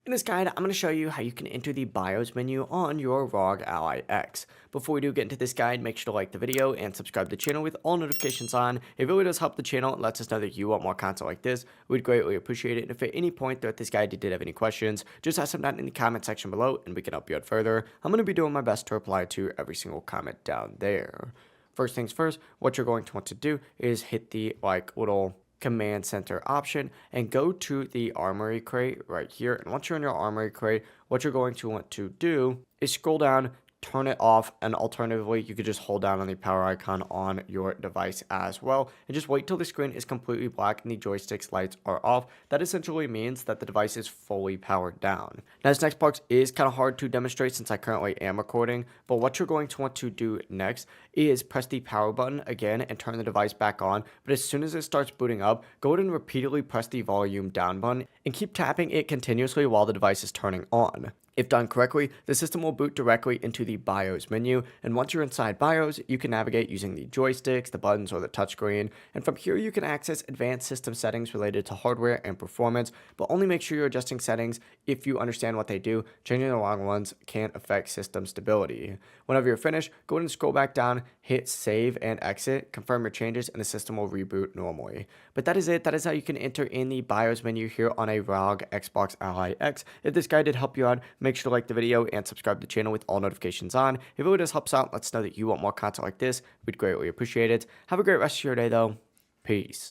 In this guide, I'm going to show you how you can enter the BIOS menu on your ROG Ally X. Before we do get into this guide, make sure to like the video and subscribe to the channel with all notifications on. It really does help the channel and lets us know that you want more content like this. We'd greatly appreciate it. And if at any point throughout this guide you did have any questions, just ask them down in the comment section below and we can help you out further. I'm going to be doing my best to reply to every single comment down there. First things first, what you're going to want to do is hit the little command center option and go to the armory crate right here. And once you're in your armory crate, what you're going to want to do is scroll down, turn it off, and alternatively you could just hold down on the power icon on your device as well and just wait till the screen is completely black and the joystick's lights are off. That essentially means that the device is fully powered down. Now this next part is kind of hard to demonstrate since I currently am recording, but what you're going to want to do next is press the power button again and turn the device back on. But as soon as it starts booting up, go ahead and repeatedly press the volume down button and keep tapping it continuously while the device is turning on. If done correctly, the system will boot directly into the BIOS menu, and once you're inside BIOS, you can navigate using the joysticks, the buttons, or the touchscreen, and from here you can access advanced system settings related to hardware and performance, but only make sure you're adjusting settings if you understand what they do. Changing the wrong ones can affect system stability. Whenever you're finished, go ahead and scroll back down, hit save and exit, confirm your changes, and the system will reboot normally. But that is it. That is how you can enter in the BIOS menu here on a ROG Xbox Ally X. If this guide did help you out, make sure to like the video and subscribe to the channel with all notifications on. If it really does help us out, let us know that you want more content like this. We'd greatly appreciate it. Have a great rest of your day though. Peace.